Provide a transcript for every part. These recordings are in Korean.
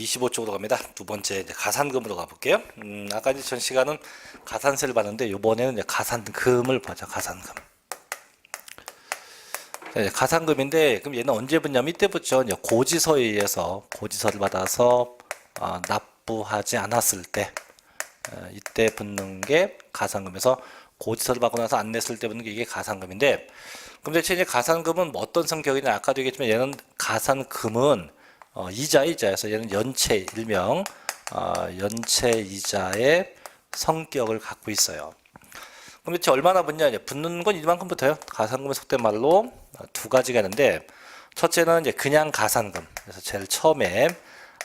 25쪽으로 갑니다. 두 번째 이제 가산금으로 가볼게요. 아까 이제 전 시간은 가산세를 봤는데 이번에는 이제 가산금을 보자. 가산금. 자, 이제 가산금인데 그럼 얘는 언제 붙냐면 이때 붙죠. 이제 고지서에 의해서 고지서를 받아서 납부하지 않았을 때 이때 붙는 게 가산금에서 고지서를 받고 나서 안 냈을 때 붙는 게 이게 가산금인데 그럼 대체 이제 가산금은 뭐 어떤 성격이냐 아까도 얘기했지만 얘는 가산금은 이자에서 얘는 연체 일명 연체 이자의 성격을 갖고 있어요. 그럼 대체 얼마나 붙냐? 이제 붙는 건 이만큼 붙어요. 가산금의 속된 말로 두 가지가 있는데 첫째는 이제 그냥 가산금. 그래서 제일 처음에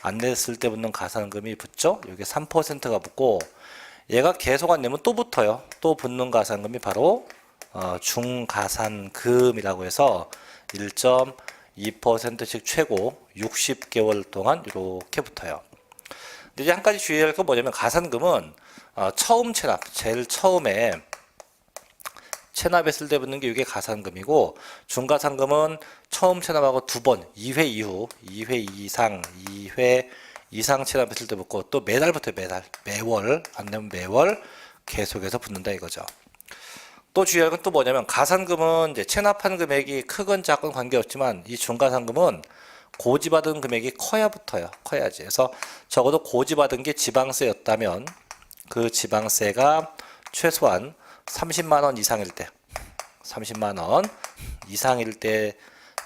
안 냈을 때 붙는 가산금이 붙죠. 이게 3%가 붙고 얘가 계속 안 내면 또 붙어요. 또 붙는 가산금이 바로 중가산금이라고 해서 1.2%씩 최고 60개월 동안 이렇게 붙어요. 근데 이제 한 가지 주의할 건 뭐냐면 가산금은 처음 체납, 제일 처음에 체납했을 때 붙는 게 이게 가산금이고 중가산금은 처음 체납하고 두 번, 2회 이후, 2회 이상 체납했을 때 붙고 또 매달 붙어요. 매월, 안 내면 매월 계속해서 붙는다 이거죠. 또 중요한 건 또 뭐냐면 가산금은 이제 체납한 금액이 크건 작건 관계없지만 이 중가산금은 고지받은 금액이 커야 붙어요. 커야지. 그래서 적어도 고지받은 게 지방세였다면 그 지방세가 최소한 30만 원 이상일 때 30만 원 이상일 때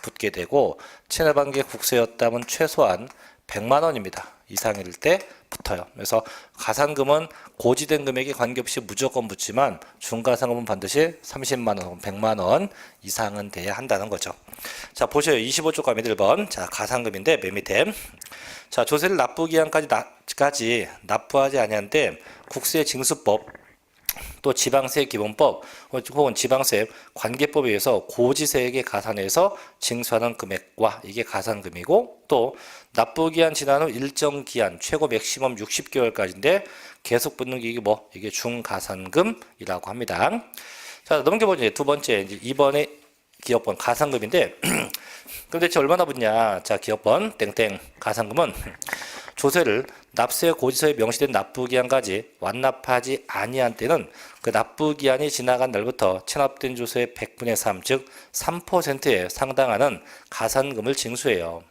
붙게 되고 체납한 게 국세였다면 최소한 100만 원입니다. 이상일 때 붙어요. 그래서 가산금은 고지된 금액에 관계없이 무조건 붙지만 중가산금은 반드시 30만 원, 100만 원 이상은 돼야 한다는 거죠. 자, 보셔요. 25쪽 가면 1번. 자, 가산금인데 맨 밑에. 자, 조세를 납부기한까지 납부하지 아니한데 국세 징수법 또 지방세 기본법 혹은 지방세 관계법에 의해서 고지세액에 가산해서 징수하는 금액과 이게 가산금이고 또 납부기한 지난 후 일정 기한 최고 맥시멈 60개월까지인데 계속 붙는 게 이게 중가산금이라고 합니다. 자, 넘겨보죠. 두 번째 이제 2번의 기업번 가산금인데 그럼 대체 얼마나 붙냐? 자, 기업번 땡땡 가산금은 조세를 납세 고지서에 명시된 납부기한까지 완납하지 아니한 때는 그 납부기한이 지나간 날부터 체납된 조세의 100분의 3, 즉 3%에 상당하는 가산금을 징수해요.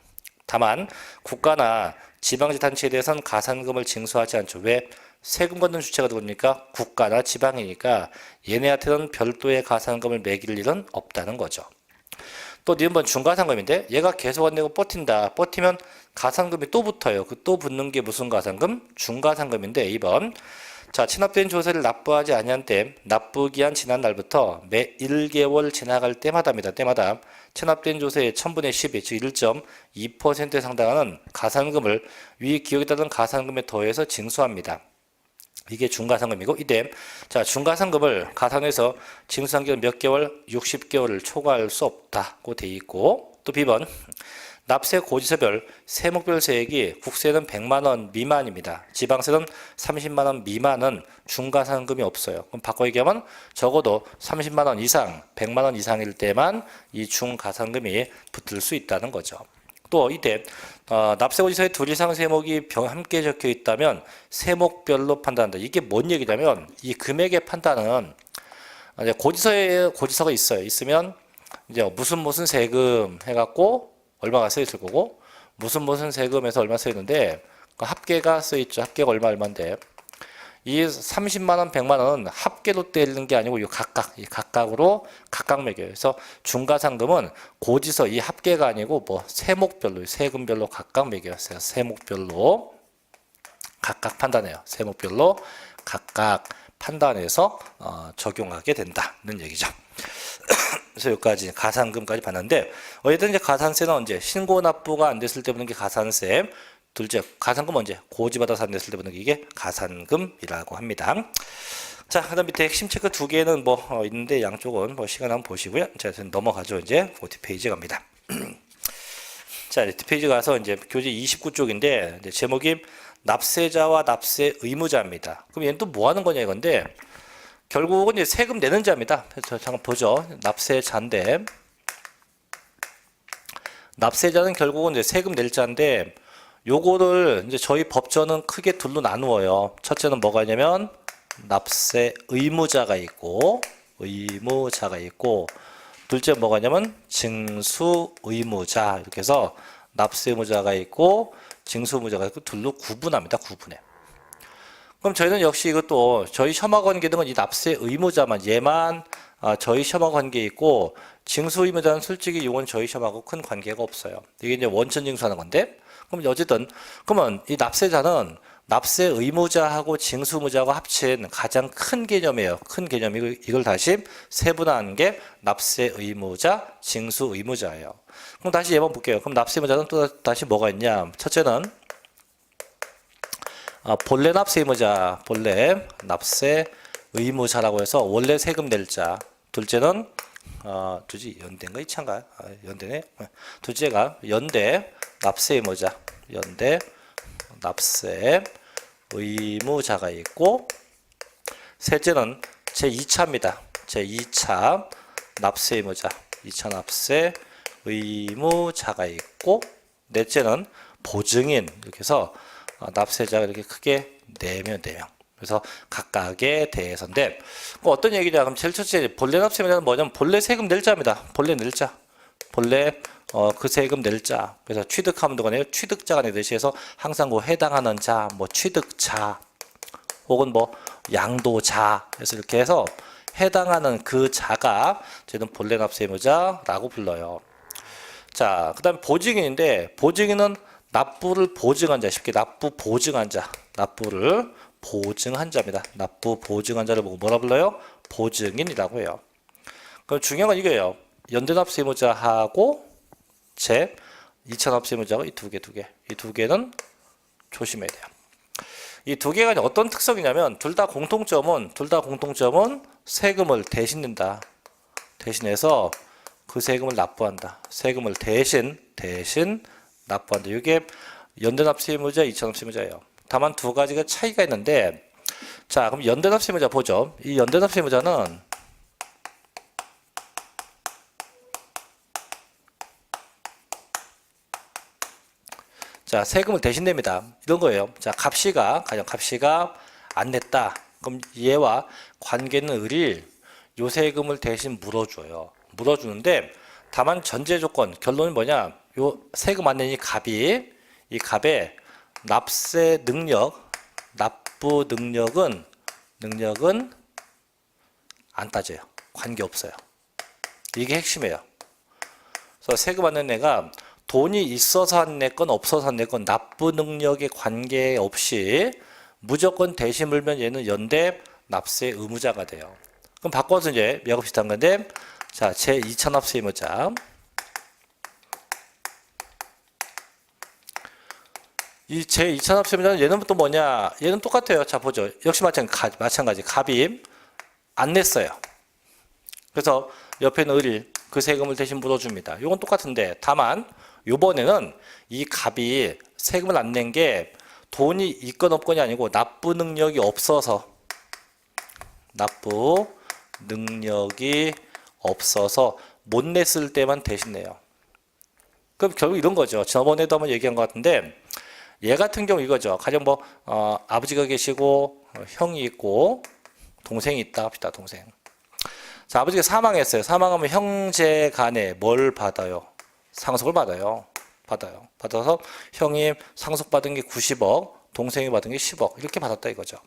다만 국가나 지방자치단체에 대해서는 가산금을 징수하지 않죠. 왜? 세금 걷는 주체가 누굽니까? 국가나 지방이니까 얘네한테는 별도의 가산금을 매길 일은 없다는 거죠. 또 2번 중가산금인데 얘가 계속 안 내고 버티면 가산금이 또 붙어요. 그 또 붙는 게 무슨 가산금? 중가산금인데 2번 자, 체납된 조세를 납부하지 아니한 때 납부기한 지난 날부터 매 1개월 지나갈 때마다입니다. 때마다 체납된 조세의 1000분의 12, 즉 1.2%에 상당하는 가산금을 위 기억에 따른 가산금에 더해서 징수합니다. 이게 중가산금이고 이때 자, 중가산금을 가산해서 징수한 기간 몇 개월? 60개월을 초과할 수 없다고 돼 있고 또 B번 납세 고지서별 세목별 세액이 국세는 100만 원 미만입니다. 지방세는 30만 원 미만은 중가산금이 없어요. 그럼 바꿔 얘기하면 적어도 30만 원 이상, 100만 원 이상일 때만 이 중가산금이 붙을 수 있다는 거죠. 또 이때 납세고지서에 둘 이상 세목이 함께 적혀 있다면 세목별로 판단한다. 이게 뭔 얘기냐면 이 금액의 판단은 이제 고지서가 있어요. 있으면 이제 무슨 세금 해갖고 얼마가 써 있을 거고 무슨 세금에서 얼마 써 있는데 그 합계가 써 있죠. 합계가 얼마인데 이 30만 원, 100만 원은 합계로 떼는 게 아니고 각각으로 각각 매겨요. 그래서 중가산금은 고지서 이 합계가 아니고 세목별로 세금별로 각각 매겨요. 세목별로 각각 판단해요. 세목별로 각각 판단해서 적용하게 된다는 얘기죠. 그래서 여기까지 가산금까지 봤는데 어쨌든 이제 가산세는 언제 신고 납부가 안 됐을 때 붙는 게 가산세. 둘째, 가산금 언제? 고지받아서 안 냈을 때 붙는 게 이게 가산금이라고 합니다. 자, 그다음 밑에 핵심 체크 두 개는 있는데 양쪽은 시간 한번 보시고요. 자, 넘어가죠. 이제 뒷페이지 갑니다. 자, 뒷페이지 가서 이제 교재 29쪽인데 이제 제목이 납세자와 납세 의무자입니다. 그럼 얘는 또 뭐 하는 거냐 이건데 결국은 이제 세금 내는 자입니다. 그래서 잠깐 보죠. 납세자인데 납세자는 결국은 이제 세금 낼 자인데 요거를 이제 저희 법전은 크게 둘로 나누어요. 첫째는 뭐가 있냐면 납세 의무자가 있고 둘째 뭐가 있냐면 징수 의무자 이렇게 해서 납세 의무자가 있고 징수 의무자가 있고 둘로 구분합니다. 구분해. 그럼 저희는 역시 이것도 저희 혐의 관계 등은 이 납세 의무자만 얘만 저희 혐의 관계 있고 징수 의무자는 솔직히 이건 저희 혐의하고 큰 관계가 없어요. 이게 이제 원천 징수하는 건데 그럼 어쨌든 그러면 이 납세자는 납세 의무자하고 징수 의무자하고 합친 가장 큰 개념이에요. 큰 개념이고 이걸 다시 세분화하는 게 납세 의무자, 징수 의무자예요. 그럼 다시 예번 볼게요. 그럼 납세 의무자는 또 다시 뭐가 있냐? 첫째는 본래 납세 의무자, 본래 납세 의무자라고 해서 원래 세금 낼 자. 둘째는 두지 연대인가 이차인가? 연대네. 둘째가 연대 납세 의무자, 연대 납세 의무자가 있고 셋째는 제2차입니다. 제2차 납세 의무자, 2차 납세 의무자가 있고 넷째는 보증인 이렇게 해서 납세자가 이렇게 크게 4명. 그래서 각각에 대해서인데 어떤 얘기냐? 그럼 제일 첫째 본래 납세 의무자는 뭐냐면 본래 세금 낼 자입니다. 본래 낼 자. 본래 그 세금 낼 자. 그래서 취득하면 되거든요. 취득자가 내듯이 해서 항상 뭐 해당하는 자, 뭐 취득자, 혹은 뭐 양도자. 그래서 이렇게 해서 해당하는 그 자가 저희는 본래 납세 의무자라고 불러요. 자, 그다음 보증인인데 보증인은 납부를 보증한 자, 쉽게 납부 보증한 자, 납부를 보증한 자입니다. 납부 보증한 자를 보고 뭐라 불러요? 보증인이라고 해요. 그럼 중요한 건 이거예요. 연대납세 의무자하고 제 2차 납세 의무자가 이 두 개는 조심해야 돼요. 이 두 개가 어떤 특성이냐면 둘 다 공통점은 세금을 대신 낸다. 대신해서 그 세금을 납부한다. 세금을 대신 납부한다. 이게 연대납세 의무자, 2차 납세 의무자예요. 다만 두 가지가 차이가 있는데 자, 그럼 연대납세 의무자 보죠. 이 연대납세 의무자는 자, 세금을 대신 냅니다. 이런 거예요. 자, 가령 값이가 안 냈다. 그럼 얘와 관계는 을이 요 세금을 대신 물어줘요. 물어주는데 다만 전제 조건, 결론이 뭐냐? 요 세금 안 내니 이 값의 납세 능력, 납부 능력은 안 따져요. 관계 없어요. 이게 핵심이에요. 그래서 세금 안 낸 애가 돈이 있어서 안 냈건 없어서 안 냈건 납부 능력에 관계없이 무조건 대신 물면 얘는 연대 납세 의무자가 돼요. 그럼 바꿔서 이제 얘하고 비슷한 건데 자, 제 2차 납세 의무자. 이 제 2차 납세 의무자는 얘는 또 뭐냐? 얘는 똑같아요. 자, 보죠. 역시 마찬가지. 갑이 안 냈어요. 그래서 옆에는 을이 그 세금을 대신 물어줍니다. 이건 똑같은데 다만 요번에는 이 갑이 세금을 안 낸 게 돈이 있건 없건이 아니고 납부 능력이 없어서 못 냈을 때만 대신 내요. 그럼 결국 이런 거죠. 저번에도 한번 얘기한 것 같은데 얘 같은 경우 이거죠. 가령 뭐 아버지가 계시고 형이 있고 동생이 있다 합시다. 동생. 자, 아버지가 사망했어요. 사망하면 형제 간에 뭘 받아요? 상속을 받아요. 받아서 형이 상속받은 게 90억, 동생이 받은 게 10억 이렇게 받았다 이거죠.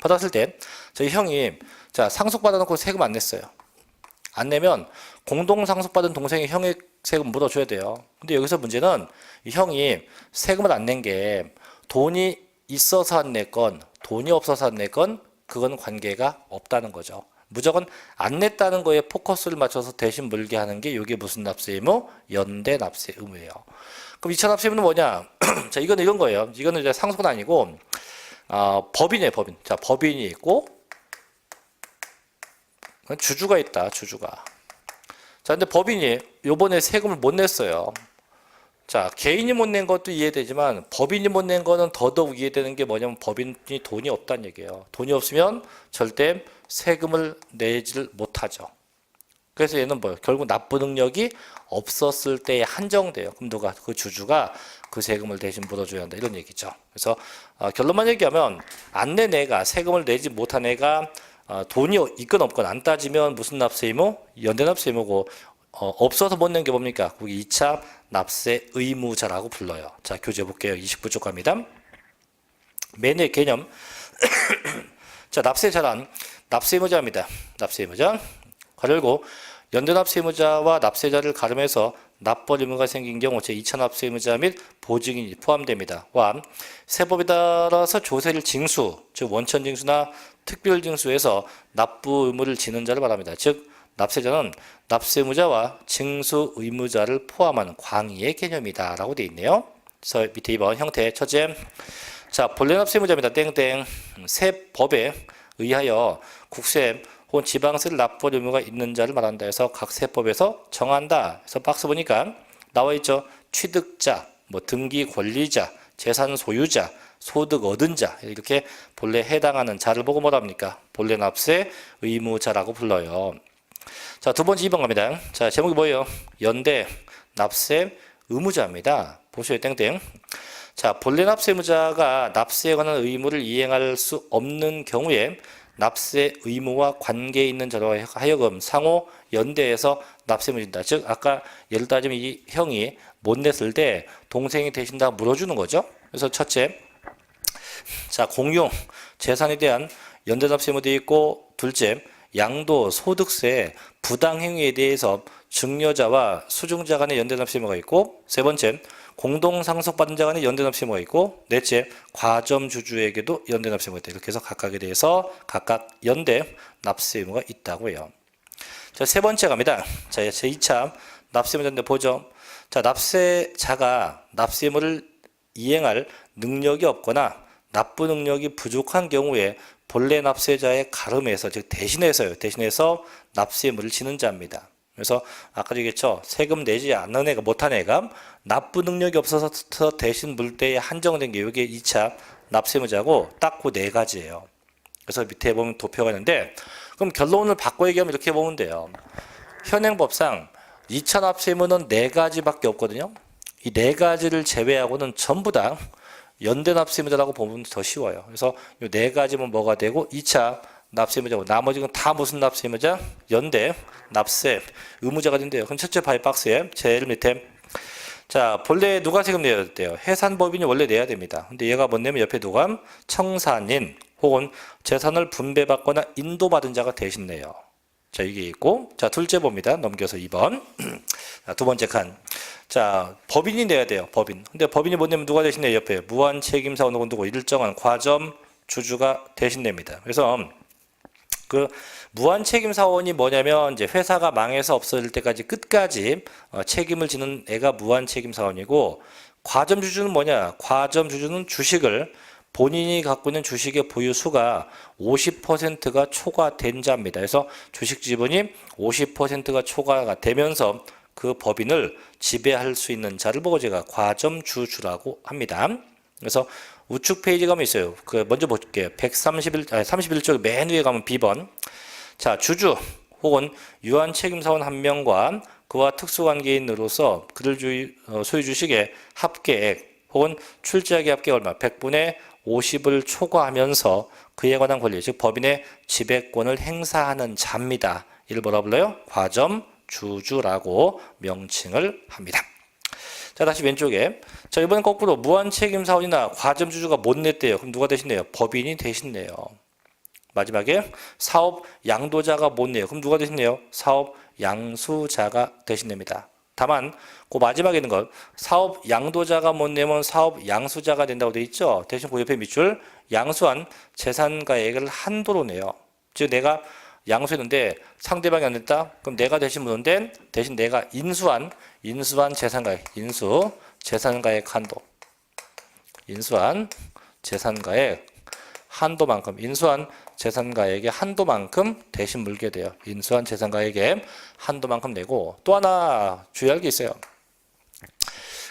받았을 때 저희 형이 자, 상속받아놓고 세금 안 냈어요. 안 내면 공동 상속받은 동생이 형의 세금 물어줘야 돼요. 근데 여기서 문제는 이 형이 세금을 안 낸 게 돈이 있어서 안 냈건 돈이 없어서 안 냈건 그건 관계가 없다는 거죠. 무조건 안 냈다는 거에 포커스를 맞춰서 대신 물게 하는 게 이게 무슨 납세 의무? 연대 납세 의무예요. 그럼 2차 납세 의무는 뭐냐? 자, 이거는 이런 거예요. 이거는 이제 상속은 아니고 법인이에요, 법인. 자, 법인이 있고 주주가 있다, 주주가. 자, 근데 법인이 요번에 세금을 못 냈어요. 자, 개인이 못 낸 것도 이해되지만 법인이 못 낸 거는 더더욱 이해되는 게 뭐냐면 법인이 돈이 없다는 얘기예요. 돈이 없으면 절대 세금을 내질 못하죠. 그래서 얘는 뭐예요? 결국 납부 능력이 없었을 때에 한정돼요. 그럼 누가? 그 주주가 그 세금을 대신 물어줘야 한다 이런 얘기죠. 그래서 결론만 얘기하면 안 낸 애가 세금을 내지 못한 애가 돈이 있건 없건 안 따지면 무슨 납세 의무? 연대 납세 의무고 없어서 못 낸 게 뭡니까? 그게 2차 납세 의무자라고 불러요. 자, 교재 볼게요. 29쪽 갑니다. 매매 개념. 자, 납세 자란 납세 의무자입니다. 납세 의무자. 가로 열고 연대 납세 의무자와 납세자를 가름해서 납벌 의무가 생긴 경우 제2차 납세 의무자 및 보증인이 포함됩니다. 와 세법에 따라서 조세를 징수, 즉 원천 징수나 특별 징수에서 납부 의무를 지는 자를 말합니다. 즉 납세자는 납세 의무자와 징수 의무자를 포함한 광의의 개념이다라고 되어 있네요. 그래서 밑에 2번 형태 첫째, 자 본래 납세 의무자입니다. 땡땡 세법에 의하여 국세 혹은 지방세를 납부할 의무가 있는 자를 말한다 해서 각 세법에서 정한다. 그래서 박스 보니까 나와 있죠. 취득자, 뭐 등기 권리자, 재산 소유자, 소득 얻은 자 이렇게 본래 해당하는 자를 보고 뭐랍니까? 본래 납세 의무자라고 불러요. 자, 두 번째 2번 갑니다. 자, 제목이 뭐예요? 연대 납세 의무자입니다. 보시오 땡땡. 자, 본래 납세 의무자가 납세에 관한 의무를 이행할 수 없는 경우에 납세 의무와 관계 있는 자로 하여금 상호 연대에서 납세 의무를 진다. 즉 아까 예를 따지면 이 형이 못 냈을 때 동생이 대신 다 물어주는 거죠. 그래서 첫째, 자 공용 재산에 대한 연대 납세 의무 되어 있고, 둘째 양도 소득세 부당 행위에 대해서 증여자와 수증자 간의 연대 납세 의무가 있고, 세 번째 공동 상속받은 자 간의 연대 납세 의무가 있고, 넷째 과점 주주에게도 연대 납세 의무가 있다. 이렇게 해서 각각에 대해서 각각 연대 납세 의무가 있다고 해요. 자, 세 번째 갑니다. 자, 제2차 납세 의무자인데 보죠. 자, 납세자가 납세 의무를 이행할 능력이 없거나 납부 능력이 부족한 경우에 본래 납세자의 가름에서, 즉 대신해서 납세 의무를 지는 자입니다. 그래서 아까 얘기했죠. 세금 내지 않는 애가, 못한 애가 납부 능력이 없어서 대신 물 때에 한정된 게 이게 2차 납세 의무자고 딱 그 네 가지예요. 그래서 밑에 보면 도표가 있는데, 그럼 결론을 바꿔 얘기하면 이렇게 보면 돼요. 현행법상 2차 납세 의무는 네 가지밖에 없거든요. 이 네 가지를 제외하고는 전부 다 연대 납세 의무자라고 보면 더 쉬워요. 그래서 이 네 가지면 뭐가 되고 2차 납세 의무자고, 나머지는 다 무슨 납세 의무자? 연대 납세 의무자가 된대요. 그럼 첫째 바이 박스에 제일 밑에, 자 본래 누가 세금 내야 돼요? 해산법인이 원래 내야 됩니다. 근데 얘가 못 내면 옆에 누가? 청산인 혹은 재산을 분배받거나 인도받은 자가 대신 내요. 자 이게 있고, 자 둘째 봅니다. 넘겨서 2번. 자, 두 번째 칸. 자 법인이 내야 돼요. 법인. 근데 법인이 못 내면 누가 대신 내요? 옆에 무한 책임사원 혹은 누구 일정한 과점 주주가 대신 냅니다. 그래서 그 무한 책임 사원이 뭐냐면 이제 회사가 망해서 없어질 때까지 끝까지 책임을 지는 애가 무한 책임 사원이고, 과점 주주는 뭐냐? 과점 주주는 주식을, 본인이 갖고 있는 주식의 보유수가 50%가 초과된 자입니다. 그래서 주식 지분이 50%가 초과가 되면서 그 법인을 지배할 수 있는 자를 보고 제가 과점 주주라고 합니다. 그래서 우측 페이지 가면 있어요. 그 먼저 볼게요. 31쪽 맨 위에 가면 B번. 자, 주주 혹은 유한 책임사원 한 명과 그와 특수관계인으로서 그들 소유 주식의 합계액 혹은 출자액의 합계액 얼마 100분의 50을 초과하면서 그에 관한 권리, 즉 법인의 지배권을 행사하는 자입니다. 이를 뭐라 불러요? 과점 주주라고 명칭을 합니다. 자, 다시 왼쪽에. 자, 이번엔 거꾸로 무한 책임 사원이나 과점 주주가 못 냈대요. 그럼 누가 대신 내요? 법인이 대신 내요. 마지막에 사업 양도자가 못 내요. 그럼 누가 대신 내요? 사업 양수자가 대신 냅니다. 다만 그 마지막에 있는 것, 사업 양도자가 못 내면 사업 양수자가 된다고 돼 있죠. 대신 그 옆에 밑줄 양수한 재산가액을 한도로 내요. 즉 내가 양수했는데 상대방이 안 냈다? 그럼 내가 대신 묻는데, 대신 내가 인수한 재산가액, 재산가액 한도, 인수한 재산가액 한도만큼, 인수한 재산가액의 한도만큼 대신 물게 돼요. 인수한 재산가액의 한도만큼 내고, 또 하나 주의할 게 있어요.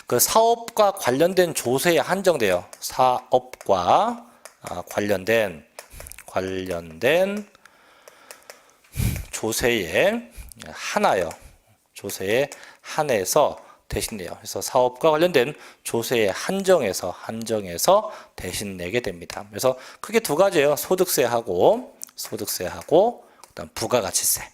그 사업과 관련된 조세에 한정돼요. 사업과 관련된 조세에 한하여, 조세에 한해서 대신 내요. 그래서 사업과 관련된 조세에 한정해서 대신 내게 됩니다. 그래서 크게 두 가지예요. 소득세하고 그다음 부가가치세.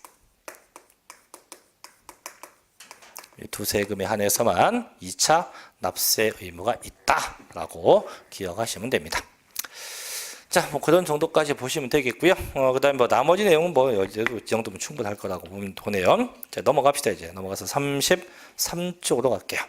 이 두 세금에 한해서만 2차 납세 의무가 있다라고 기억하시면 됩니다. 자, 뭐 그런 정도까지 보시면 되겠고요. 그다음에 뭐 나머지 내용은 뭐 이 정도면 충분할 거라고 보네요. 자, 넘어갑시다. 이제 넘어가서 33쪽으로 갈게요.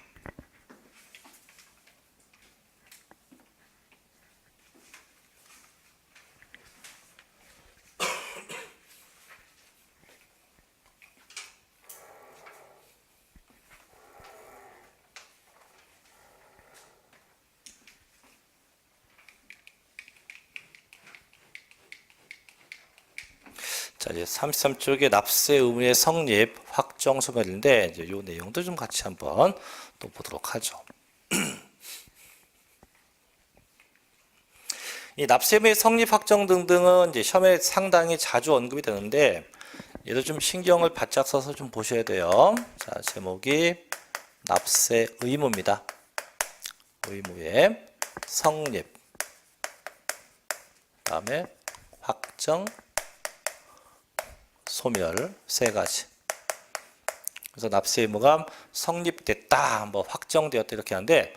자, 이제 33쪽에 납세 의무의 성립 확정 소멸인데 이제 요 내용도 좀 같이 한번 또 보도록 하죠. 이 납세 의무의 성립 확정 등등은 이제 시험에 상당히 자주 언급이 되는데 얘도 좀 신경을 바짝 써서 좀 보셔야 돼요. 자, 제목이 납세 의무입니다. 의무의 성립. 그다음에 확정 소멸 세 가지. 그래서 납세 의무가 성립됐다, 뭐 확정되었다 이렇게 하는데,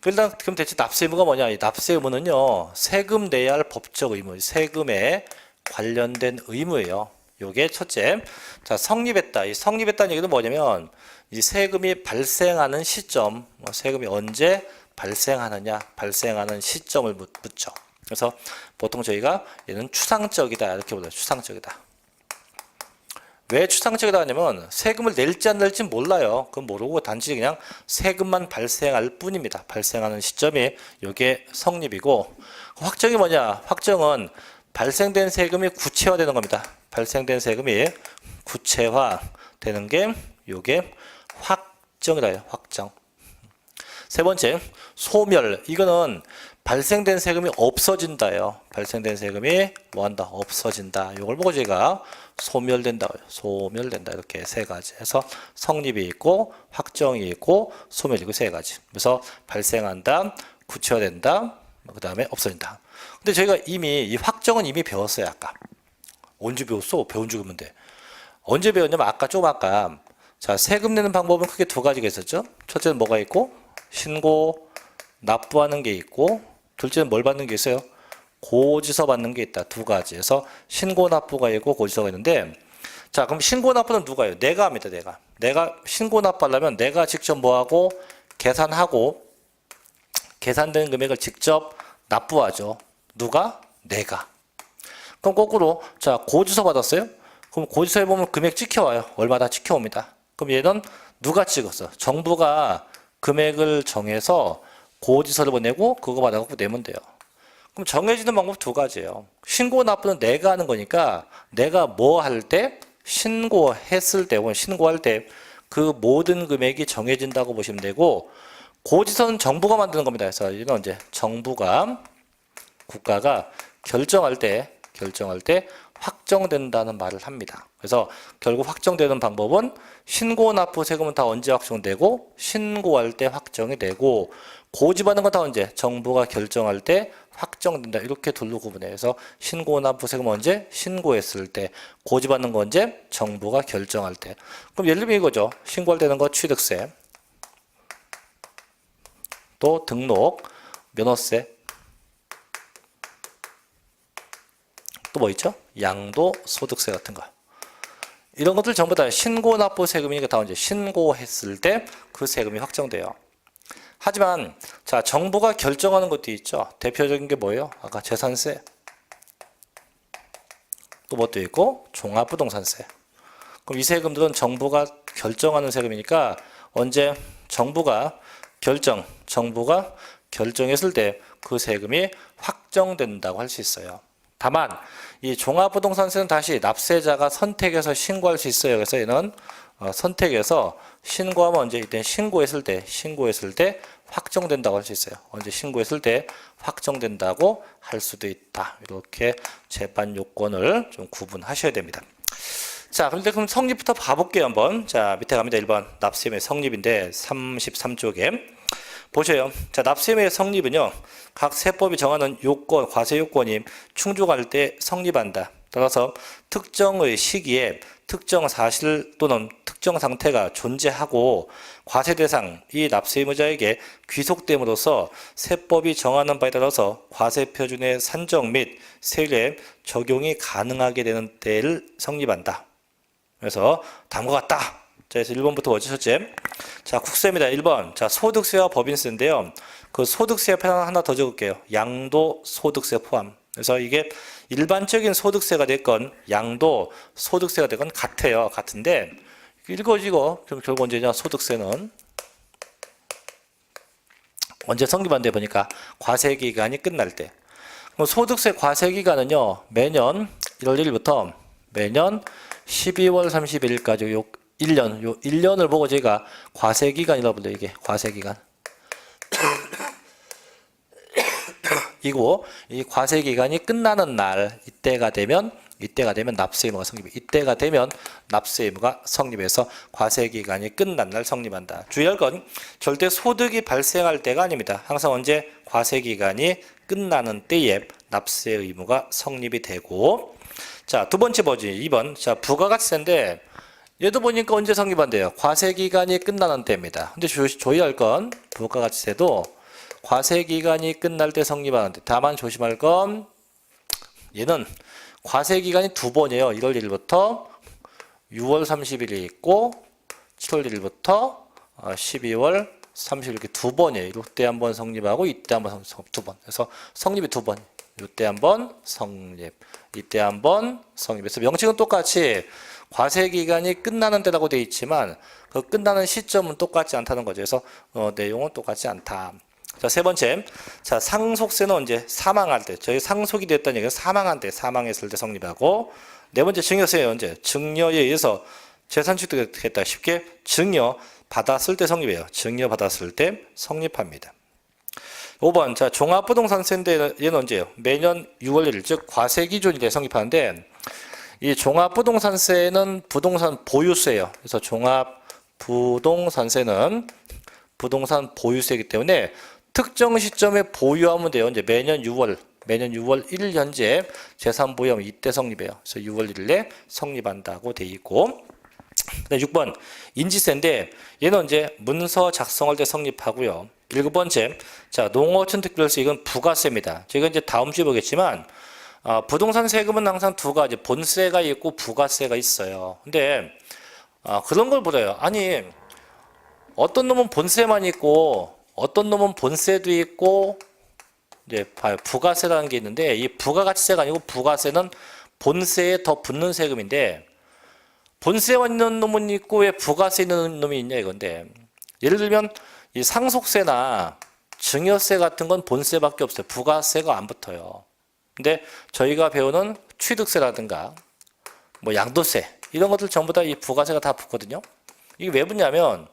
일단 그럼 대체 납세 의무가 뭐냐? 이 납세 의무는요, 세금 내야 할 법적 의무, 세금에 관련된 의무예요. 요게 첫째. 자, 성립했다. 이 성립했다는 얘기는 뭐냐면, 이 세금이 발생하는 시점, 세금이 언제 발생하느냐, 발생하는 시점을 묻죠. 그래서 보통 저희가 얘는 추상적이다 이렇게 보죠. 추상적이다. 왜 추상적이다 하냐면 세금을 낼지 안 낼지 몰라요. 그건 모르고 단지 그냥 세금만 발생할 뿐입니다. 발생하는 시점이 이게 성립이고, 확정이 뭐냐? 확정은 발생된 세금이 구체화되는 겁니다. 발생된 세금이 구체화되는 게 이게 확정이다. 확정. 세 번째, 소멸. 이거는 발생된 세금이 없어진다요. 발생된 세금이 뭐한다? 없어진다. 이걸 보고 제가 소멸된다고요. 소멸된다. 이렇게 세 가지 해서 성립이 있고 확정이 있고 소멸이고 세 가지. 그래서 발생한다, 구체화된다, 그 다음에 없어진다. 근데 저희가 이미 이 확정은 이미 배웠어요. 아까. 언제 배웠어? 배운 줄 알면 돼. 언제 배웠냐면 아까 자, 세금 내는 방법은 크게 두 가지가 있었죠. 첫째는 뭐가 있고 신고 납부하는 게 있고, 둘째는 뭘 받는 게 있어요? 고지서 받는 게 있다. 두 가지. 그래서 신고 납부가 있고 고지서가 있는데, 자, 그럼 신고 납부는 누가 해요? 내가 합니다. 내가 신고 납부하려면 내가 직접 뭐하고 계산하고 계산된 금액을 직접 납부하죠. 누가? 내가. 그럼 거꾸로, 자, 고지서 받았어요? 그럼 고지서에 보면 금액 찍혀와요. 얼마나 찍혀옵니다. 그럼 얘는 누가 찍었어? 정부가 금액을 정해서 고지서를 보내고 그거 받아갖고 내면 돼요. 그럼 정해지는 방법 두 가지예요. 신고 납부는 내가 하는 거니까 내가 뭐 할 때? 신고했을 때, 신고할 때 그 모든 금액이 정해진다고 보시면 되고, 고지서는 정부가 만드는 겁니다. 그래서 이건 이제 정부가, 국가가 결정할 때 확정된다는 말을 합니다. 그래서 결국 확정되는 방법은 신고 납부 세금은 다 언제 확정되고, 신고할 때 확정이 되고, 고지받는 건 다 언제? 정부가 결정할 때 확정된다. 이렇게 둘로 구분해요. 그래서 신고 납부 세금 언제? 신고했을 때. 고지받는 건 언제? 정부가 결정할 때. 그럼 예를 들면 이거죠. 신고할 때는 거 취득세, 또 등록, 면허세, 또 뭐 있죠? 양도소득세 같은 거. 이런 것들 전부 다 신고 납부 세금이니까 다 언제? 신고했을 때 그 세금이 확정돼요. 하지만 자, 정부가 결정하는 것도 있죠. 대표적인 게 뭐예요? 아까 재산세, 또 뭣도 있고 종합부동산세. 그럼 이 세금들은 정부가 결정하는 세금이니까 언제? 정부가 결정했을 때 그 세금이 확정된다고 할 수 있어요. 다만 이 종합부동산세는 다시 납세자가 선택해서 신고할 수 있어요. 그래서 얘는 선택해서 신고하면 언제? 이때 신고했을 때 확정된다고 할 수 있어요. 언제? 신고했을 때 확정된다고 할 수도 있다. 이렇게 재반 요건을 좀 구분하셔야 됩니다. 자, 그런데 그럼 성립부터 봐볼게요, 한번. 자, 밑에 갑니다. 1번. 납세임의 성립인데, 33쪽에. 보세요. 자, 납세임의 성립은요, 각 세법이 정하는 요건, 과세 요건이 충족할 때 성립한다. 따라서 특정의 시기에 특정 사실 또는 특정 상태가 존재하고 과세 대상, 이 납세 의무자에게 귀속됨으로써 세법이 정하는 바에 따라서 과세 표준의 산정 및 세율의 적용이 가능하게 되는 때를 성립한다. 그래서 다음과 같다. 자, 그래서 1번부터 뭐죠, 첫째? 자, 국세입니다. 1번. 자, 소득세와 법인세인데요. 그 소득세 하나 더 적을게요. 양도 소득세 포함. 그래서 이게 일반적인 소득세가 됐건 양도 소득세가 됐건 같아요. 같은데 읽어지고 그럼 결국 언제냐? 소득세는 언제 성립한대 보니까 과세 기간이 끝날 때. 그럼 소득세 과세 기간은요. 매년 1월 1일부터 매년 12월 31일까지 요 1년을 보고 저희가 과세 기간이라고 불러요. 이게 과세 기간. 이고 이 과세 기간이 끝나는 날 이때가 되면 납세 의무가 성립. 이때가 되면 납세 의무가 성립해서 과세 기간이 끝난 날 성립한다. 주의할 건 절대 소득이 발생할 때가 아닙니다. 항상 언제 과세 기간이 끝나는 때에 납세 의무가 성립이 되고. 자, 두 번째 보지. 2번. 자, 부가가치세인데 얘도 보니까 언제 성립한대요? 과세 기간이 끝나는 때입니다. 근데 주의할 건 부가가치세도 과세 기간이 끝날 때 성립하는데 다만 조심할 건 얘는 과세 기간이 두 번이에요. 1월 1일부터 6월 30일이 있고 7월 1일부터 12월 30일 이렇게 두 번이에요. 이때 한번 성립하고 이때 한번 성립 두 번. 그래서 성립이 두 번. 이때 한번 성립. 이때 한번 성립해서 명칭은 똑같이 과세 기간이 끝나는 때라고 되어 있지만 그 끝나는 시점은 똑같지 않다는 거죠. 그래서 내용은 똑같지 않다. 자, 세 번째. 자, 상속세는 언제? 사망할 때. 저희 상속이 됐다는 얘기는 사망한 때, 사망했을 때 성립하고. 네 번째 증여세는 언제? 증여에 의해서 재산 취득했다. 쉽게 증여 받았을 때 성립해요. 증여 받았을 때 성립합니다. 5번. 자, 종합부동산세인데 얘는 언제예요? 매년 6월 1일, 즉 과세 기준일 때 성립하는데 이 종합부동산세는 부동산 보유세예요. 그래서 종합부동산세는 부동산 보유세이기 때문에 특정 시점에 보유하면 돼요. 이제 매년 6월 1일 현재 재산 보유하면 이때 성립해요. 그래서 6월 1일에 성립한다고 돼 있고. 6번 인지세인데 얘는 이제 문서 작성할 때 성립하고요. 7번째. 자, 농어촌 특별세 이건 부가세입니다. 제가 이제 다음 주에 보겠지만 부동산 세금은 항상 두 가지 본세가 있고 부가세가 있어요. 근데 그런 걸 물어요. 아니 어떤 놈은 본세만 있고 어떤 놈은 본세도 있고 이제 봐요. 부가세라는 게 있는데 이 부가가치세가 아니고 부가세는 본세에 더 붙는 세금인데 본세만 있는 놈은 있고 왜 부가세 있는 놈이 있냐 이건데 예를 들면 이 상속세나 증여세 같은 건 본세밖에 없어요. 부가세가 안 붙어요. 근데 저희가 배우는 취득세라든가 뭐 양도세 이런 것들 전부 다 이 부가세가 다 붙거든요. 이게 왜 붙냐면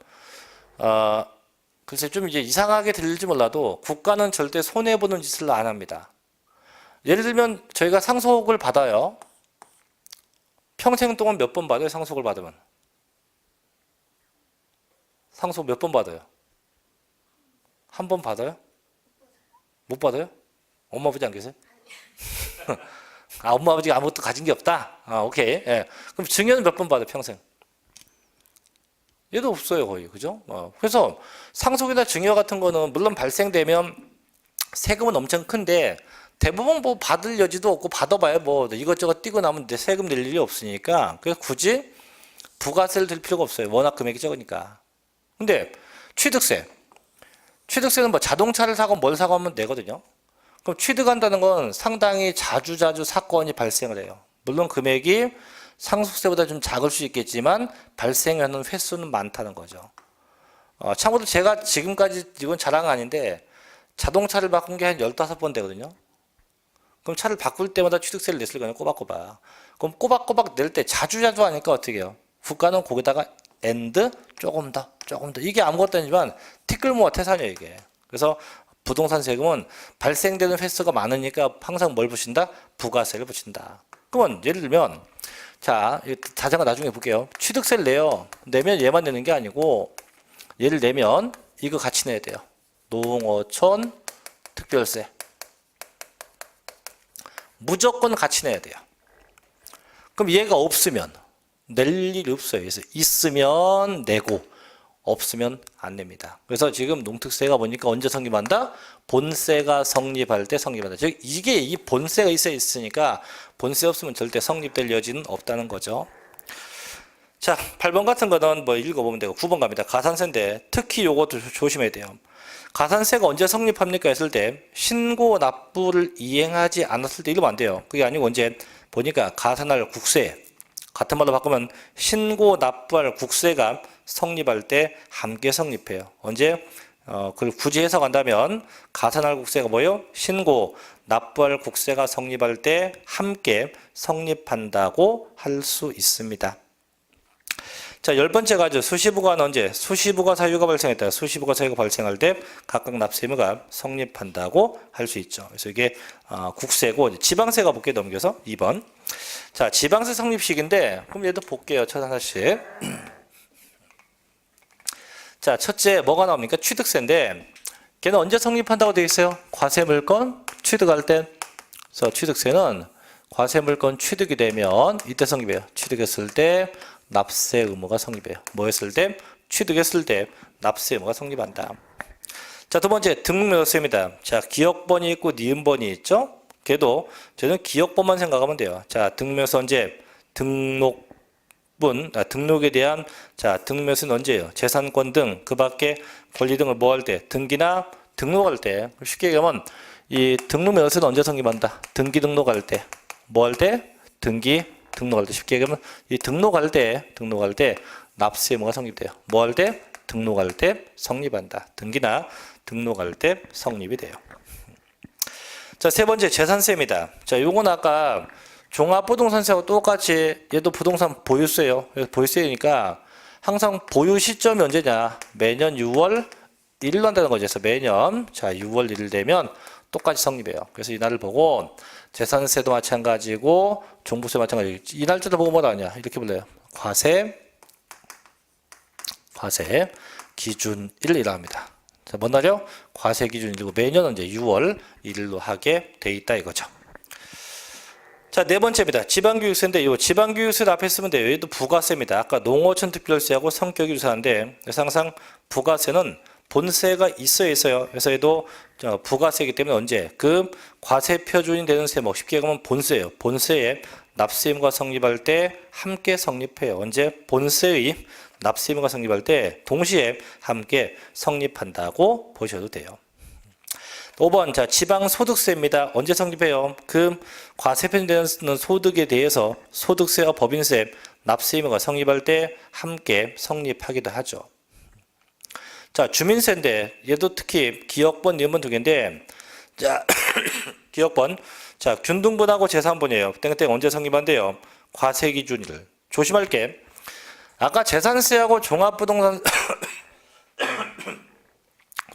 글쎄 좀 이제 이상하게 들릴지 몰라도 국가는 절대 손해보는 짓을 안 합니다. 예를 들면 저희가 상속을 받아요. 평생 동안 몇 번 받아요? 상속을 받으면 상속 몇 번 받아요? 한 번 받아요? 못 받아요? 엄마 아버지 안 계세요? 엄마 아버지가 아무것도 가진 게 없다? 오케이. 예. 그럼 증여는 몇 번 받아요? 평생? 얘도 없어요, 거의. 그죠? 그래서 상속이나 증여 같은 거는 물론 발생되면 세금은 엄청 큰데 대부분 뭐 받을 여지도 없고 받아봐야 뭐 이것저것 띄고 나면 세금 낼 일이 없으니까 그래서 굳이 부가세를 들 필요가 없어요. 워낙 금액이 적으니까. 근데 취득세는 뭐 자동차를 사고 뭘 사고 하면 내거든요. 그럼 취득한다는 건 상당히 자주 사건이 발생을 해요. 물론 금액이 상속세보다 좀 작을 수 있겠지만 발생하는 횟수는 많다는 거죠. 참고로 제가 지금까지 이건 자랑 아닌데 자동차를 바꾼 게 한 15번 되거든요. 그럼 차를 바꿀 때마다 취득세를 냈을 거예요. 꼬박꼬박. 그럼 꼬박꼬박 낼 때 자주 하니까 어떻게 해요? 국가는 거기다가 조금 더 이게 아무것도 아니지만 티끌모아 태산이에요 이게. 그래서 부동산 세금은 발생되는 횟수가 많으니까 항상 뭘 붙인다? 부가세를 붙인다. 그러면 예를 들면 자, 자세한 나중에 볼게요. 취득세를 내요. 내면 얘만 내는 게 아니고 얘를 내면 이거 같이 내야 돼요. 농어촌 특별세. 무조건 같이 내야 돼요. 그럼 얘가 없으면 낼 일이 없어요. 그래서 있으면 내고 없으면 안 냅니다. 그래서 지금 농특세가 보니까 언제 성립한다? 본세가 성립할 때 성립한다. 즉 이게 이 본세가 있으니까 본세 없으면 절대 성립될 여지는 없다는 거죠. 자, 8번 같은 거는 뭐 읽어보면 되고 9번 갑니다. 가산세인데 특히 요것도 조심해야 돼요. 가산세가 언제 성립합니까 했을 때 신고 납부를 이행하지 않았을 때 이러면 안 돼요. 그게 아니고 언제 보니까 가산할 국세 같은 말로 바꾸면 신고 납부할 국세가 성립할 때 함께 성립해요. 언제? 그걸 굳이 해석한다면 가산할 국세가 뭐예요? 신고 납부할 국세가 성립할 때 함께 성립한다고 할 수 있습니다. 자, 10번째 가죠. 수시부가는 언제? 수시부가 사유가 발생했다. 수시부가 사유가 발생할 때 각각 납세 의무가 성립한다고 할 수 있죠. 그래서 이게 국세고 지방세가 볼게요. 넘겨서 2번. 자, 지방세 성립식인데 그럼 얘도 볼게요. 첫 하나씩. 자, 첫째 뭐가 나옵니까? 취득세인데 걔는 언제 성립한다고 되어 있어요? 과세물건 취득할 때. 그래서 취득세는 과세물건 취득이 되면 이때 성립해요. 취득했을 때 납세 의무가 성립해요. 뭐 했을 때? 취득했을 때 납세 의무가 성립한다. 자, 두 번째 등록명세입니다. 자, 기억번이 있고 니은번이 있죠? 걔도 저는 기억번만 생각하면 돼요. 자, 등록명세 언제? 등록에 대한 자, 등록명세는 언제예요? 재산권 등 그 밖에 권리 등을 뭐 할 때? 등기나 등록할 때. 쉽게 얘기하면 이 등록명세는 언제 성립한다? 등기 등록할 때. 뭐 할 때? 등기 등록할 때. 쉽게 얘기하면 이 등록할 때 납세 의무가 성립돼요. 뭐 할 때? 등록할 때 성립한다. 등기나 등록할 때 성립이 돼요. 자, 세 번째 재산세입니다. 자, 요건 아까 종합부동산세하고 똑같이 얘도 부동산 보유세예요. 보유세니까 항상 보유 시점이 언제냐? 매년 6월 1일로 한다는 거죠. 그래서 매년 자 6월 1일 되면 똑같이 성립해요. 그래서 이 날을 보고 재산세도 마찬가지고 종부세 마찬가지고 이 날짜를 보고 뭐라 하냐? 이렇게 불러요. 과세 기준일이라 합니다. 자, 뭔 날이요? 과세 기준일이고 매년 이제 6월 1일로 하게 돼 있다 이거죠. 자, 네 번째입니다. 지방교육세인데 이 지방교육세를 앞에 쓰면 돼요. 얘도 부가세입니다. 아까 농어촌 특별세하고 성격이 유사한데 그래서 항상 부가세는 본세가 있어요. 그래서 얘도 부가세이기 때문에 언제? 그 과세 표준이 되는 세목 쉽게 얘기하면 본세예요. 본세에 납세 의무가 성립할 때 함께 성립해요. 언제? 본세의 납세 의무가 성립할 때 동시에 함께 성립한다고 보셔도 돼요. 5번 자 지방소득세입니다. 언제 성립해요? 그 과세 표준되는 소득에 대해서 소득세와 법인세 납세 의무가 성립할 때 함께 성립하기도 하죠. 자, 주민세인데 얘도 특히 기억번, 니은번 두 개인데 자 기억번 자 균등분하고 재산분이에요. 땡땡 언제 성립한대요? 과세 기준일. 조심할 게 아까 재산세하고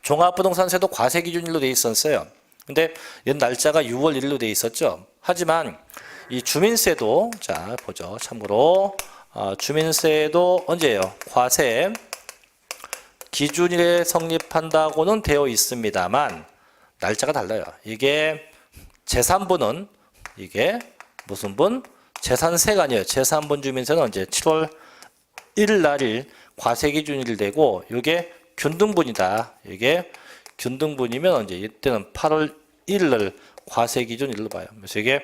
종합부동산세도 과세 기준일로 돼 있었어요. 근데 얘는 날짜가 6월 1일로 돼 있었죠. 하지만 이 주민세도 자 보죠. 참고로 주민세도 언제예요? 과세 기준일에 성립한다고는 되어 있습니다만 날짜가 달라요. 이게 재산분은 이게 무슨 분? 재산세가 아니에요. 재산분 주민세는 언제? 7월 1일 날일 과세 기준일 되고 이게 균등분이다. 이게 균등분이면 언제? 이때는 8월 1일 날 과세 기준일로 봐요. 그래서 이게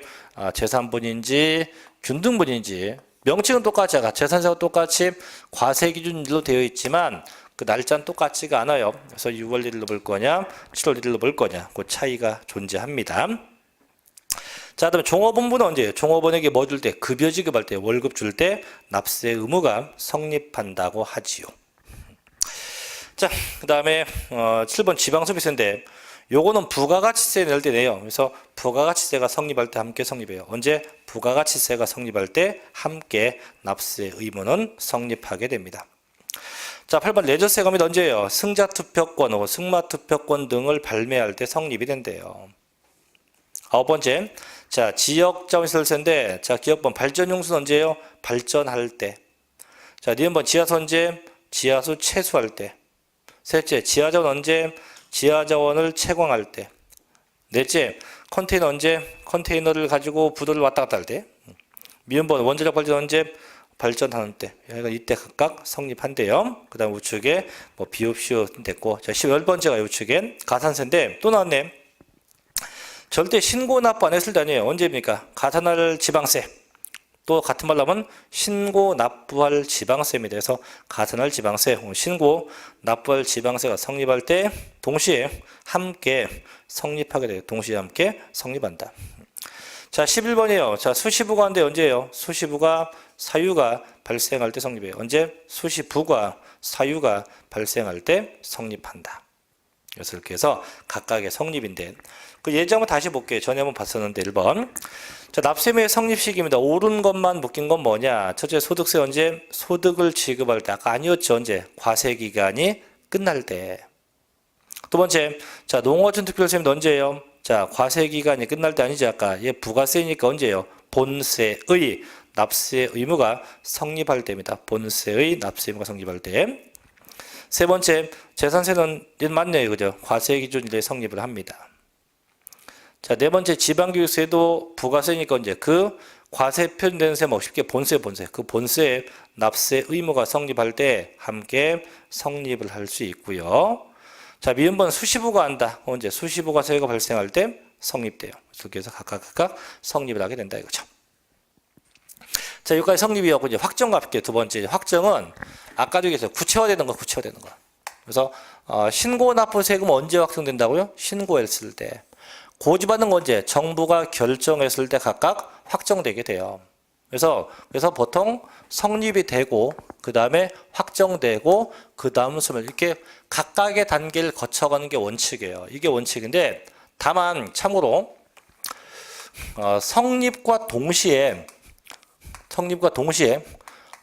재산분인지 균등분인지 명칭은 똑같이 재산세와 똑같이 과세 기준일로 되어 있지만 그 날짜는 똑같지가 않아요. 그래서 6월 1일로 볼 거냐, 7월 1일로 볼 거냐, 그 차이가 존재합니다. 자, 그다음에 종업원분은 언제예요? 종업원에게 뭐 줄 때? 급여 지급할 때, 월급 줄 때 납세 의무가 성립한다고 하지요. 자, 그다음에 7번 지방소비세인데 요거는 부가가치세 낼 때 내요. 그래서 부가가치세가 성립할 때 함께 성립해요. 언제? 부가가치세가 성립할 때 함께 납세 의무는 성립하게 됩니다. 자, 8번 레저세 갑니다. 언제예요? 승자투표권 혹은 승마투표권 등을 발매할 때 성립이 된대요. 아홉 번째, 자, 지역자원시설세인데, 자, 기업번 발전용수는 언제예요? 발전할 때. 자, 니은번 지하수 언제? 지하수 채수할 때. 셋째, 지하자원 언제? 지하자원을 채광할 때. 넷째, 컨테이너 언제? 컨테이너를 가지고 부도를 왔다 갔다 할 때. 미음번 원자력 발전 언제? 발전하는 때. 이때 각각 성립한대요. 그 다음 우측에 뭐 비읍시오 됐고. 자, 10번째가 우측엔 가산세인데 또 나왔네. 절대 신고 납부 안 했을 때 아니에요. 언제입니까? 가산할 지방세. 또 같은 말로 하면 신고 납부할 지방세입니다. 그래서 가산할 지방세, 신고 납부할 지방세가 성립할 때 동시에 함께 성립하게 돼요. 동시에 함께 성립한다. 자, 11번이에요. 자, 수시부가 한데 언제예요? 수시부가 사유가 발생할 때 성립해요. 언제? 수시부가 사유가 발생할 때 성립한다. 그래서 이렇게 해서 각각의 성립인데 그 예제 한번 다시 볼게요. 전에 한번 봤었는데 1번. 자, 납세의 성립 시기입니다. 옳은 것만 묶인 건 뭐냐? 첫째, 소득세 언제? 소득을 지급할 때. 아까 아니었죠. 언제? 과세 기간이 끝날 때. 두 번째, 자, 농어촌 특별세는 언제예요? 자, 과세 기간이 끝날 때 아니죠. 아까 얘 부가세니까 언제예요? 본세의 납세 의무가 성립할 때입니다. 본세의 납세 의무가 성립할 때. 세 번째, 재산세는 맞네요. 그죠? 과세 기준 이래 성립을 합니다. 자, 네 번째, 지방교육세도 부가세니까 이제 그 과세 표준되는 세, 뭐 쉽게 본세. 그 본세 납세 의무가 성립할 때 함께 성립을 할 수 있고요. 자, 미음번 수시부가 한다. 언제? 수시부가 세가 발생할 때 성립돼요. 그래서 각각 성립을 하게 된다 이거죠. 자, 여기까지 성립이었고 이제 확정 갈게요. 두 번째, 확정은 아까도 얘기했어요. 구체화되는 거. 그래서 신고 납부 세금 언제 확정된다고요? 신고했을 때. 고지받는 건 언제? 정부가 결정했을 때 각각 확정되게 돼요. 그래서 보통 성립이 되고 그 다음에 확정되고 그 다음 수면 이렇게 각각의 단계를 거쳐가는 게 원칙이에요. 이게 원칙인데 다만 참고로 성립과 동시에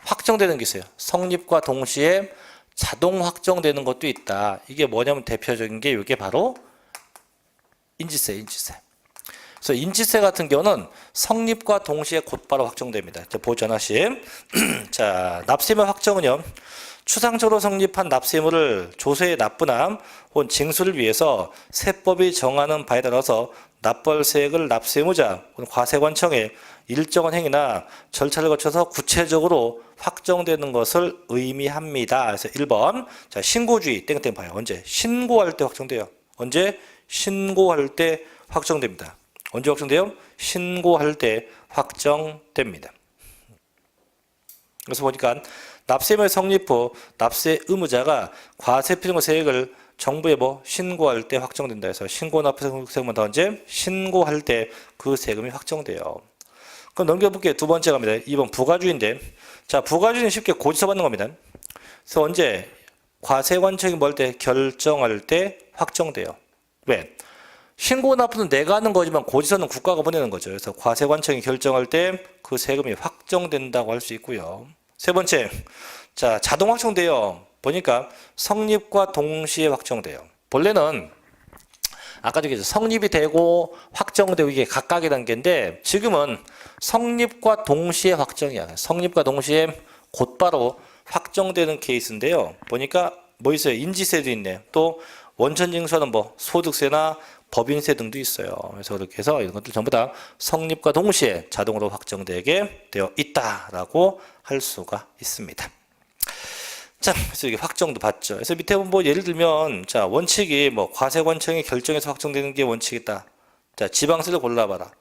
확정되는 게 있어요. 성립과 동시에 자동 확정되는 것도 있다. 이게 뭐냐면 대표적인 게 이게 바로 인지세. 그래서 인지세 같은 경우는 성립과 동시에 곧바로 확정됩니다. 보죠 하나씩. 자, 납세의무 확정은요. 추상적으로 성립한 납세의무를 조세의 납부나 혹은 징수를 위해서 세법이 정하는 바에 따라서 납부세액을 납세의무자 혹은 과세관청에 일정한 행위나 절차를 거쳐서 구체적으로 확정되는 것을 의미합니다. 그래서 1번. 자, 신고주의 땡땡 봐요. 언제? 신고할 때 확정돼요. 언제? 신고할 때 확정됩니다. 언제 확정돼요? 신고할 때 확정됩니다. 그래서 보니까 납세의무 성립 후 납세 의무자가 과세 표준과 세액을 정부에 신고할 때 확정된다 해서 신고 납세 세금은 다 언제? 신고할 때 그 세금이 확정돼요. 그럼 넘겨볼게요. 두 번째 갑니다. 2번 부가주의인데, 자, 부가주의는 쉽게 고지서 받는 겁니다. 그래서 언제? 과세관청이 뭘 때? 결정할 때 확정돼요. 왜? 신고 납부는 내가 하는 거지만 고지서는 국가가 보내는 거죠. 그래서 과세관청이 결정할 때 그 세금이 확정된다고 할 수 있고요. 세 번째, 자, 자동 확정돼요. 보니까 성립과 동시에 확정돼요. 본래는 아까 저기 성립이 되고 확정되고 이게 각각의 단계인데 지금은 성립과 동시에 확정이야. 성립과 동시에 곧바로 확정되는 케이스인데요. 보니까 뭐 있어요? 인지세도 있네. 또 원천징수하는 소득세나 법인세 등도 있어요. 그래서 그렇게 해서 이런 것들 전부 다 성립과 동시에 자동으로 확정되게 되어 있다라고 할 수가 있습니다. 자, 그래서 이게 확정도 받죠. 그래서 밑에 보면 예를 들면, 자, 원칙이 과세관청이 결정해서 확정되는 게 원칙이다. 자, 지방세를 골라봐라.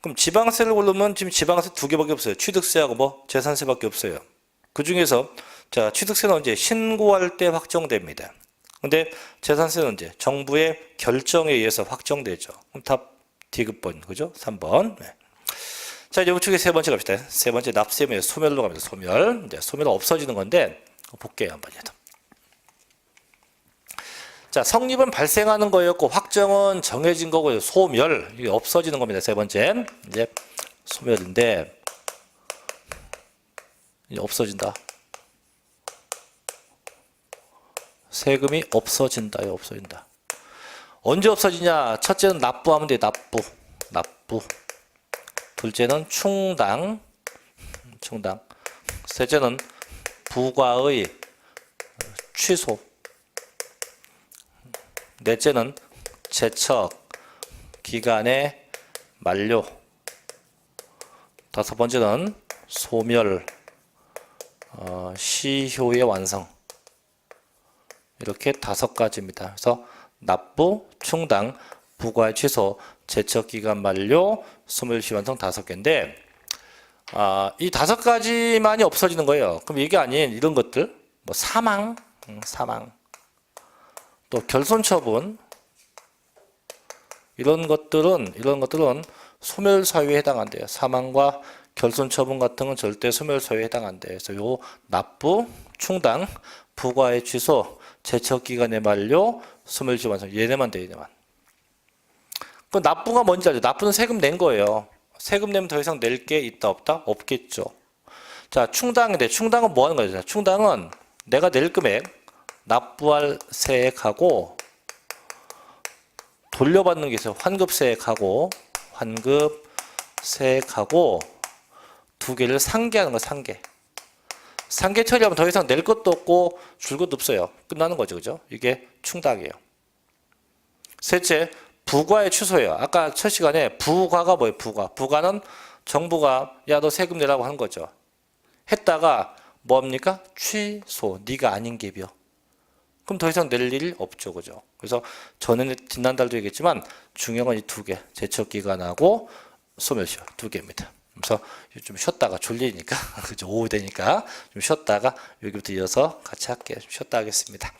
그럼 지방세를 고르면 지금 지방세 두 개밖에 없어요. 취득세하고 재산세밖에 없어요. 그 중에서, 자, 취득세는 언제? 신고할 때 확정됩니다. 근데 재산세는 언제? 정부의 결정에 의해서 확정되죠. 그럼 답 D급번, 그죠? 3번. 네. 자, 이제 우측에 세 번째 갑시다. 세 번째 납세의무 소멸로 갑니다. 소멸. 이제 소멸은 없어지는 건데, 볼게요, 한번. 자, 성립은 발생하는 거였고, 확정은 정해진 거고요. 소멸. 이게 없어지는 겁니다. 세 번째. 이제 소멸인데, 이제 없어진다. 세금이 없어진다. 언제 없어지냐? 첫째는 납부하면 돼, 납부. 납부. 둘째는 충당. 셋째는 부과의 취소. 넷째는 제척 기간의 만료. 다섯 번째는 소멸 시효의 완성. 이렇게 5가지입니다. 그래서 납부, 충당, 부과의 취소, 제척 기간 만료, 소멸 시 완성 5개인데 이 5가지만이 없어지는 거예요. 그럼 이게 아닌 이런 것들, 뭐 사망, 또 결손 처분, 이런 것들은 소멸 사유에 해당한대요. 사망과 결손 처분 같은 건 절대 소멸 사유에 해당한대요. 그래서 요 납부, 충당, 부과의 취소, 제척 기간의 만료, 소멸 시 완성, 얘네만 돼, 얘네만. 그 납부가 뭔지 알죠? 납부는 세금 낸 거예요. 세금 내면 더 이상 낼 게 있다 없다? 없겠죠. 자, 충당인데 충당은 뭐 하는 거죠? 충당은 내가 낼 금액, 납부할 세액하고 돌려받는 게 있어요. 환급세액하고 두 개를 상계하는 거예요. 상계 처리하면 더 이상 낼 것도 없고 줄 것도 없어요. 끝나는 거죠. 그죠? 이게 충당이에요. 셋째, 부과의 취소예요. 아까 첫 시간에 부과가 뭐예요? 부과는 정부가 야, 너 세금 내라고 하는 거죠. 했다가 뭡니까? 취소. 네가 아닌 게 비어. 그럼 더 이상 낼 일 없죠. 그죠? 그래서 지난달도 얘기했지만 중요한 건 이 2개. 제척 기간하고 소멸시효 2개입니다. 그래서 좀 쉬었다가 졸리니까 그죠? 오후 되니까 좀 쉬었다가 여기부터 이어서 같이 할게요. 좀 쉬었다 하겠습니다.